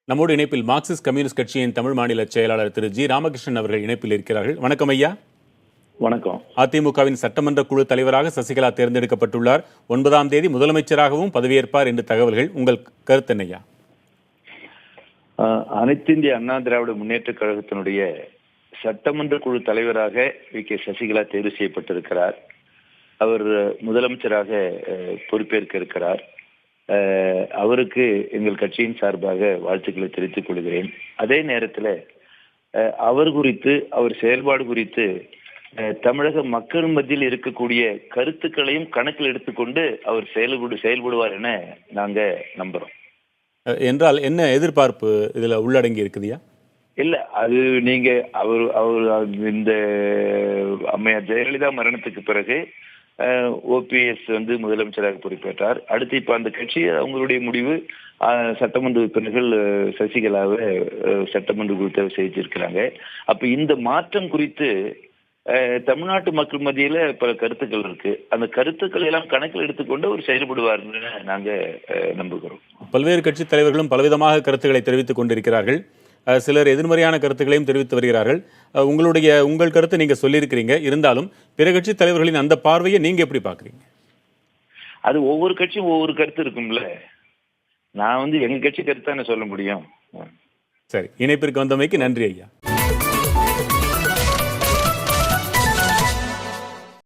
நம்மோடு இணைப்பில் Marxist communist கட்சியின் தமிழ் மாநில செயலாளர் திரு ஜி ராமகிருஷ்ணன் அவர்கள் இணைப்பில் இருக்கிறார்கள். வணக்கம் ஐயா. வணக்கம். அதிமுகவின் சட்டமன்ற குழு தலைவராக சசிகலா தேர்ந்தெடுக்கப்பட்டுள்ளார். 9ஆம் தேதி முதலமைச்சராகவும் பதவியேற்பார் என்று தகவல்கள். உங்கள் கருத்து என்னையா? அனைத்து இந்திய அண்ணா திராவிட முன்னேற்ற கழகத்தினுடைய சட்டமன்ற குழு தலைவராக வி.கே. சசிகலா தேர்வு செய்யப்பட்டிருக்கிறார். அவர் முதலமைச்சராக பொறுப்பேற்க இருக்கிறார். அவருக்கு எங்கள் கட்சியின் சார்பாக வாழ்த்துக்களை தெரிவித்துக் கொள்கிறேன். அதே நேரத்தில் அவர் குறித்து, அவர் செயல்பாடு குறித்து தமிழக மக்கள் மத்தியில் இருக்கக்கூடிய கருத்துக்களையும் கணக்கில் எடுத்துக்கொண்டு அவர் செயல்படுவார் என நாங்க நம்புறோம். என்றால் என்ன எதிர்பார்ப்பு இதுல உள்ளடங்கி இருக்குதுயா? இல்ல, அது நீங்க அவர் இந்த அம்மையார் ஜெயலலிதா மரணத்துக்கு பிறகு ஓபிஎஸ் முதலமைச்சராக பொறுப்பேற்றார். அடுத்து இப்ப அந்த கட்சி அவங்களுடைய முடிவு சட்டமன்ற உறுப்பினர்கள் சசிகலாவை சட்டமன்ற குழு செய்திருக்கிறாங்க. அப்ப இந்த மாற்றம் குறித்து தமிழ்நாட்டு மக்கள் மத்தியில பல கருத்துக்கள் இருக்கு. அந்த கருத்துக்களை எல்லாம் கணக்கில் எடுத்துக்கொண்டு அவர் செயல்படுவார்னு நாங்க நம்புகிறோம். பல்வேறு கட்சி தலைவர்களும் பலவிதமாக கருத்துக்களை தெரிவித்துக் கொண்டிருக்கிறார்கள். சிலர் எதிர்மறையான கருத்துக்களையும் தெரிவித்து வருகிறார்கள். உங்கள் கருத்தை நீங்க சொல்லியிருக்கிறீங்க. இருந்தாலும் பிற கட்சி தலைவர்களின் அந்த பார்வையை நீங்க எப்படி பாக்குறீங்க? அது ஒவ்வொரு கட்சியும் ஒவ்வொரு கருத்து இருக்கும்ல. நான் எங்க கட்சி கருத்தான சொல்ல முடியும். சரி, இணைப்பிற்கு வந்தமைக்கு நன்றி ஐயா.